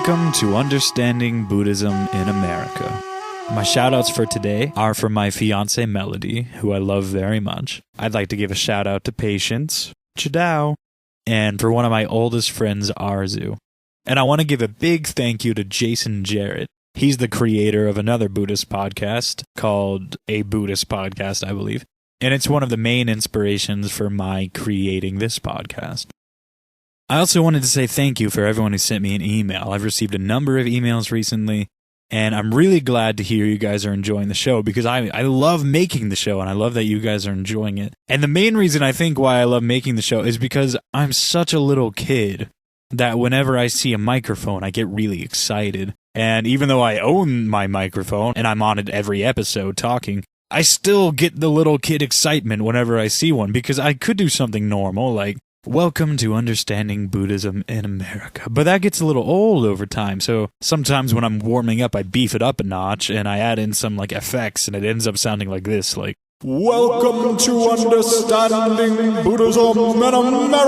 Welcome to Understanding Buddhism in America. My shoutouts for today are for my fiancée Melody, who I love very much. I'd like to give a shout out to Patience, Chadao, and for one of my oldest friends, Arzu. And I want to give a big thank you to Jason Jarrett. He's the creator of another Buddhist podcast called A Buddhist Podcast, I believe. And it's one of the main inspirations for my creating this podcast. I also wanted to say thank you for everyone who sent me an email. I've received a number of emails recently, and I'm really glad to hear you guys are enjoying the show because I love making the show, and I love that you guys are enjoying it. And the main reason I think why I love making the show is because I'm such a little kid that whenever I see a microphone, I get really excited. And even though I own my microphone, and I'm on it every episode talking, I still get the little kid excitement whenever I see one because I could do something normal like, welcome to Understanding Buddhism in America. But that gets a little old over time, so sometimes when I'm warming up, I beef it up a notch, and I add in some, effects, and it ends up sounding like this, welcome to Understanding Buddhism in America!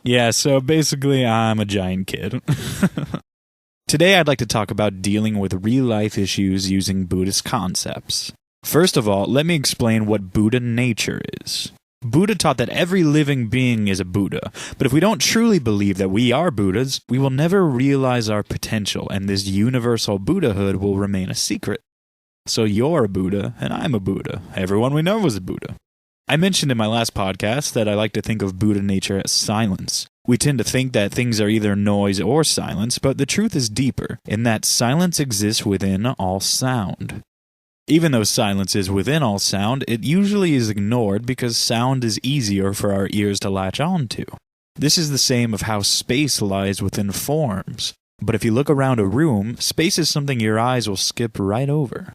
Yeah, so basically, I'm a giant kid. Today, I'd like to talk about dealing with real-life issues using Buddhist concepts. First of all, let me explain what Buddha nature is. Buddha taught that every living being is a Buddha, but if we don't truly believe that we are Buddhas, we will never realize our potential, and this universal Buddhahood will remain a secret. So you're a Buddha, and I'm a Buddha. Everyone we know is a Buddha. I mentioned in my last podcast that I like to think of Buddha nature as silence. We tend to think that things are either noise or silence, but the truth is deeper, in that silence exists within all sound. Even though silence is within all sound, it usually is ignored because sound is easier for our ears to latch on to. This is the same of how space lies within forms. But if you look around a room, space is something your eyes will skip right over.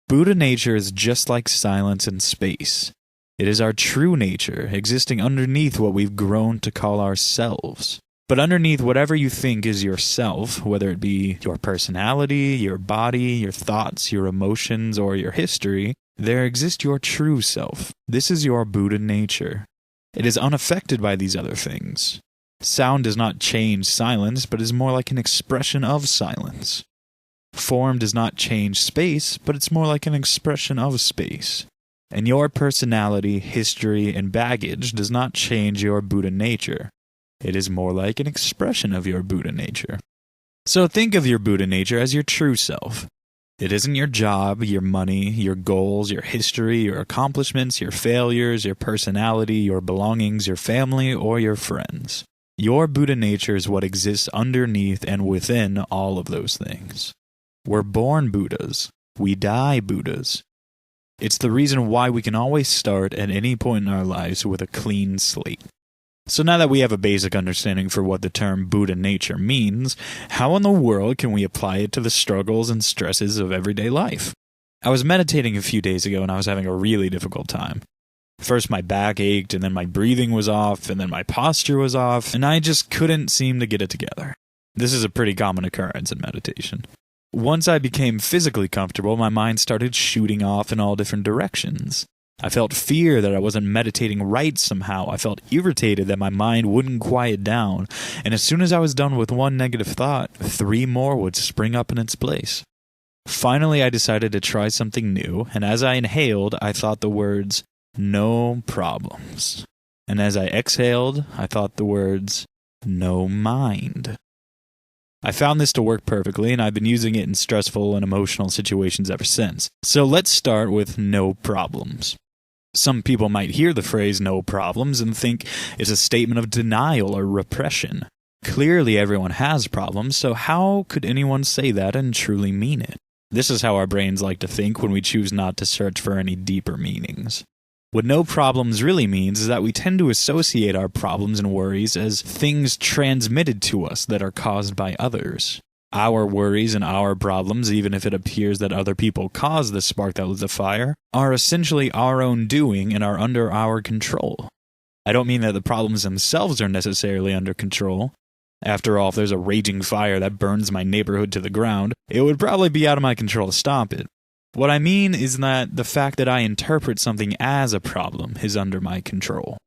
Buddha nature is just like silence and space. It is our true nature, existing underneath what we've grown to call ourselves. But underneath whatever you think is yourself, whether it be your personality, your body, your thoughts, your emotions, or your history, there exists your true self. This is your Buddha nature. It is unaffected by these other things. Sound does not change silence, but is more like an expression of silence. Form does not change space, but it's more like an expression of space. And your personality, history, and baggage does not change your Buddha nature. It is more like an expression of your Buddha nature. So think of your Buddha nature as your true self. It isn't your job, your money, your goals, your history, your accomplishments, your failures, your personality, your belongings, your family, or your friends. Your Buddha nature is what exists underneath and within all of those things. We're born Buddhas. We die Buddhas. It's the reason why we can always start at any point in our lives with a clean slate. So now that we have a basic understanding for what the term Buddha nature means, how in the world can we apply it to the struggles and stresses of everyday life? I was meditating a few days ago and I was having a really difficult time. First my back ached, and then my breathing was off, and then my posture was off, and I just couldn't seem to get it together. This is a pretty common occurrence in meditation. Once I became physically comfortable, my mind started shooting off in all different directions. I felt fear that I wasn't meditating right somehow. I felt irritated that my mind wouldn't quiet down. And as soon as I was done with one negative thought, 3 more would spring up in its place. Finally, I decided to try something new, and as I inhaled, I thought the words, "no problems." And as I exhaled, I thought the words, "no mind." I found this to work perfectly, and I've been using it in stressful and emotional situations ever since. So let's start with no problems. Some people might hear the phrase no problems and think it's a statement of denial or repression. Clearly everyone has problems, so how could anyone say that and truly mean it? This is how our brains like to think when we choose not to search for any deeper meanings. What no problems really means is that we tend to associate our problems and worries as things transmitted to us that are caused by others. Our worries and our problems, even if it appears that other people caused the spark that lit the fire, are essentially our own doing and are under our control. I don't mean that the problems themselves are necessarily under control. After all, if there's a raging fire that burns my neighborhood to the ground, it would probably be out of my control to stop it. What I mean is that the fact that I interpret something as a problem is under my control.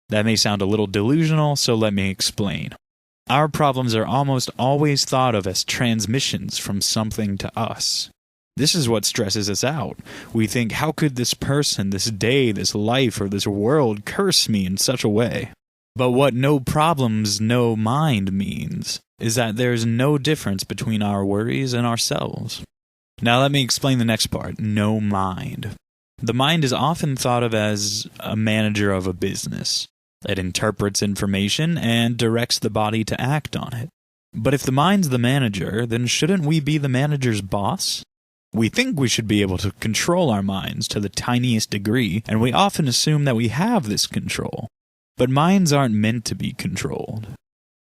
That may sound a little delusional, so let me explain. Our problems are almost always thought of as transmissions from something to us. This is what stresses us out. We think, how could this person, this day, this life, or this world curse me in such a way? But what no problems, no mind means is that there's no difference between our worries and ourselves. Now let me explain the next part, no mind. The mind is often thought of as a manager of a business. It interprets information and directs the body to act on it. But if the mind's the manager, then shouldn't we be the manager's boss? We think we should be able to control our minds to the tiniest degree, and we often assume that we have this control. But minds aren't meant to be controlled.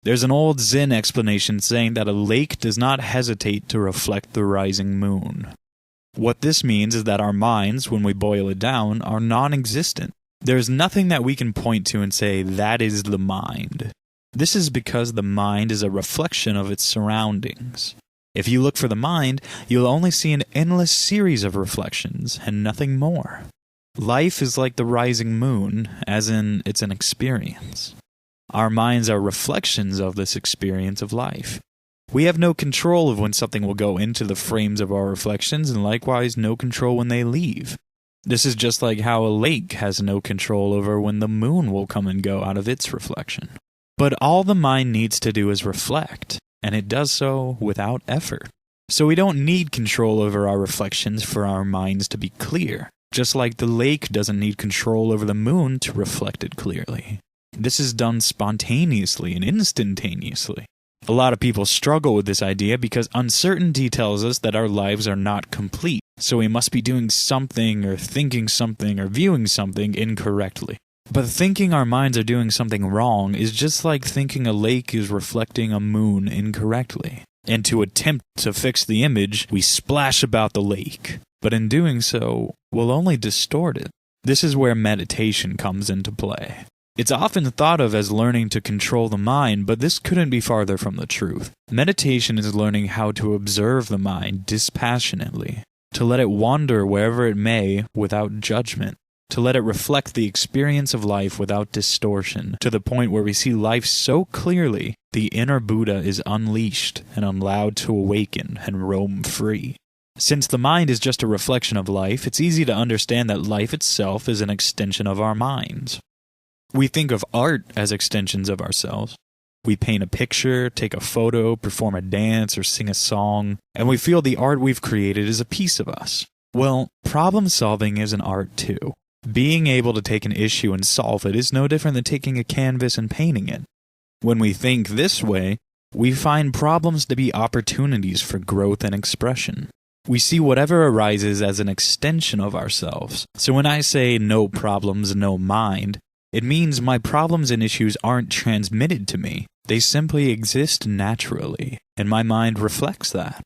There's an old Zen explanation saying that a lake does not hesitate to reflect the rising moon. What this means is that our minds, when we boil it down, are non-existent. There's nothing that we can point to and say, that is the mind. This is because the mind is a reflection of its surroundings. If you look for the mind, you'll only see an endless series of reflections and nothing more. Life is like the rising moon, as in it's an experience. Our minds are reflections of this experience of life. We have no control of when something will go into the frames of our reflections, and likewise no control when they leave. This is just like how a lake has no control over when the moon will come and go out of its reflection. But all the mind needs to do is reflect, and it does so without effort. So we don't need control over our reflections for our minds to be clear. Just like the lake doesn't need control over the moon to reflect it clearly. This is done spontaneously and instantaneously. A lot of people struggle with this idea because uncertainty tells us that our lives are not complete, so we must be doing something or thinking something or viewing something incorrectly. But thinking our minds are doing something wrong is just like thinking a lake is reflecting a moon incorrectly. And to attempt to fix the image, we splash about the lake. But in doing so, we'll only distort it. This is where meditation comes into play. It's often thought of as learning to control the mind, but this couldn't be farther from the truth. Meditation is learning how to observe the mind dispassionately, to let it wander wherever it may without judgment, to let it reflect the experience of life without distortion, to the point where we see life so clearly the inner Buddha is unleashed and allowed to awaken and roam free. Since the mind is just a reflection of life, it's easy to understand that life itself is an extension of our minds. We think of art as extensions of ourselves. We paint a picture, take a photo, perform a dance, or sing a song, and we feel the art we've created is a piece of us. Well, problem solving is an art too. Being able to take an issue and solve it is no different than taking a canvas and painting it. When we think this way, we find problems to be opportunities for growth and expression. We see whatever arises as an extension of ourselves. So when I say no problems, no mind, it means my problems and issues aren't transmitted to me. They simply exist naturally, and my mind reflects that.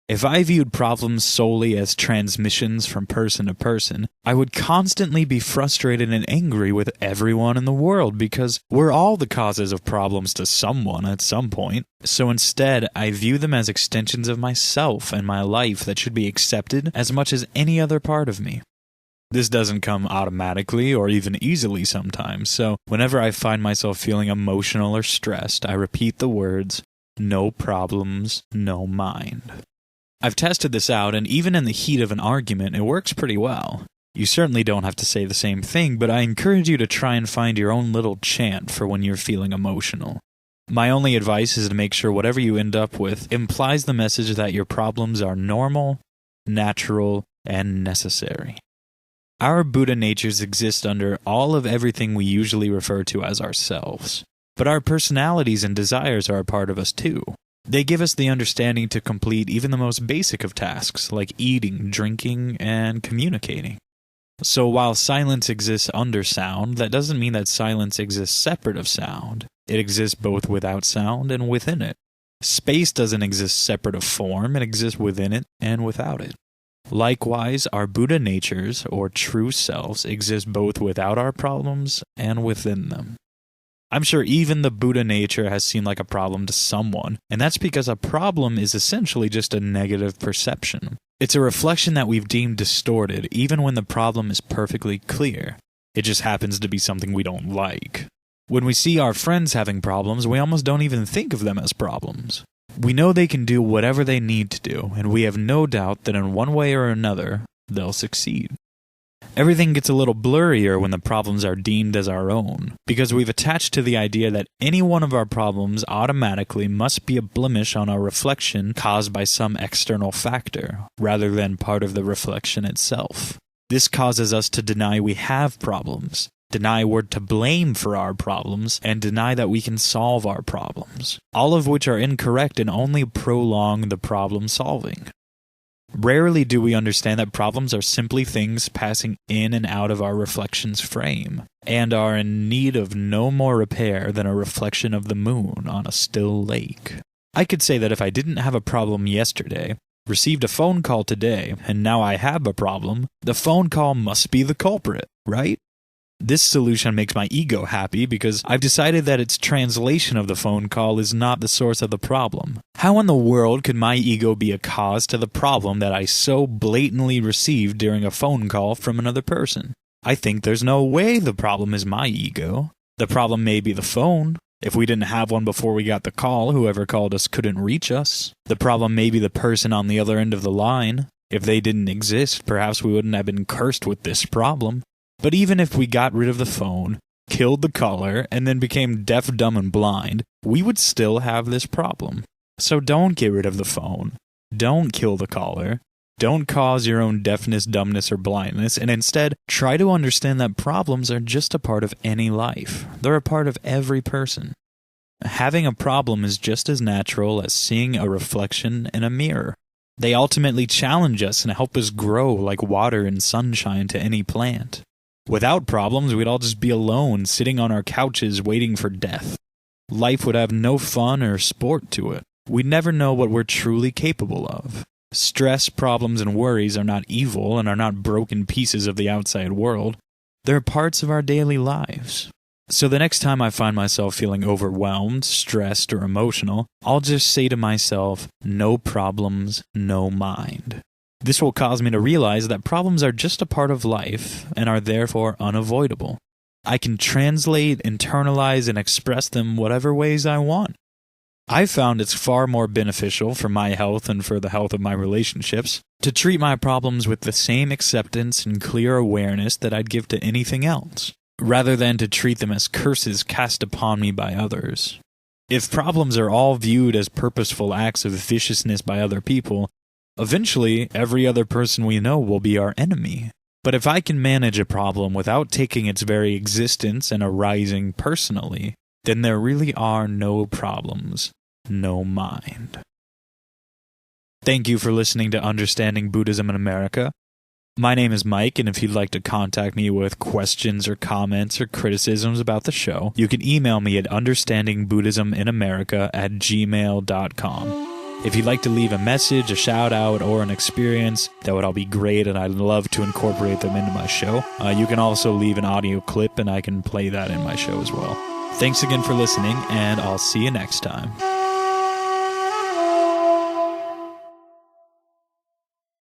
If I viewed problems solely as transmissions from person to person, I would constantly be frustrated and angry with everyone in the world because we're all the causes of problems to someone at some point. So instead, I view them as extensions of myself and my life that should be accepted as much as any other part of me. This doesn't come automatically or even easily sometimes, so whenever I find myself feeling emotional or stressed, I repeat the words, no problems, no mind. I've tested this out, and even in the heat of an argument, it works pretty well. You certainly don't have to say the same thing, but I encourage you to try and find your own little chant for when you're feeling emotional. My only advice is to make sure whatever you end up with implies the message that your problems are normal, natural, and necessary. Our Buddha natures exist under all of everything we usually refer to as ourselves, but our personalities and desires are a part of us too. They give us the understanding to complete even the most basic of tasks, like eating, drinking, and communicating. So while silence exists under sound, that doesn't mean that silence exists separate of sound. It exists both without sound and within it. Space doesn't exist separate of form, it exists within it and without it. Likewise, our Buddha natures, or true selves, exist both without our problems and within them. I'm sure even the Buddha nature has seemed like a problem to someone, and that's because a problem is essentially just a negative perception. It's a reflection that we've deemed distorted, even when the problem is perfectly clear. It just happens to be something we don't like. When we see our friends having problems, we almost don't even think of them as problems. We know they can do whatever they need to do, and we have no doubt that in one way or another, they'll succeed. Everything gets a little blurrier when the problems are deemed as our own, because we've attached to the idea that any one of our problems automatically must be a blemish on our reflection caused by some external factor, rather than part of the reflection itself. This causes us to deny we have problems, deny we're to blame for our problems, and deny that we can solve our problems, all of which are incorrect and only prolong the problem solving. Rarely do we understand that problems are simply things passing in and out of our reflection's frame, and are in need of no more repair than a reflection of the moon on a still lake. I could say that if I didn't have a problem yesterday, received a phone call today, and now I have a problem, the phone call must be the culprit, right? This solution makes my ego happy because I've decided that its translation of the phone call is not the source of the problem. How in the world could my ego be a cause to the problem that I so blatantly received during a phone call from another person? I think there's no way the problem is my ego. The problem may be the phone. If we didn't have one before we got the call, whoever called us couldn't reach us. The problem may be the person on the other end of the line. If they didn't exist, perhaps we wouldn't have been cursed with this problem. But even if we got rid of the phone, killed the caller, and then became deaf, dumb, and blind, we would still have this problem. So don't get rid of the phone. Don't kill the caller. Don't cause your own deafness, dumbness, or blindness, and instead try to understand that problems are just a part of any life. They're a part of every person. Having a problem is just as natural as seeing a reflection in a mirror. They ultimately challenge us and help us grow like water and sunshine to any plant. Without problems, we'd all just be alone, sitting on our couches waiting for death. Life would have no fun or sport to it. We'd never know what we're truly capable of. Stress, problems, and worries are not evil and are not broken pieces of the outside world. They're parts of our daily lives. So the next time I find myself feeling overwhelmed, stressed, or emotional, I'll just say to myself, no problems, no mind. This will cause me to realize that problems are just a part of life and are therefore unavoidable. I can translate, internalize, and express them whatever ways I want. I've found it's far more beneficial for my health and for the health of my relationships to treat my problems with the same acceptance and clear awareness that I'd give to anything else, rather than to treat them as curses cast upon me by others. If problems are all viewed as purposeful acts of viciousness by other people, eventually, every other person we know will be our enemy. But if I can manage a problem without taking its very existence and arising personally, then there really are no problems, no mind. Thank you for listening to Understanding Buddhism in America. My name is Mike, and if you'd like to contact me with questions or comments or criticisms about the show, you can email me at understandingbuddhisminamerica@gmail.com. If you'd like to leave a message, a shout-out, or an experience, that would all be great, and I'd love to incorporate them into my show. You can also leave an audio clip, and I can play that in my show as well. Thanks again for listening, and I'll see you next time.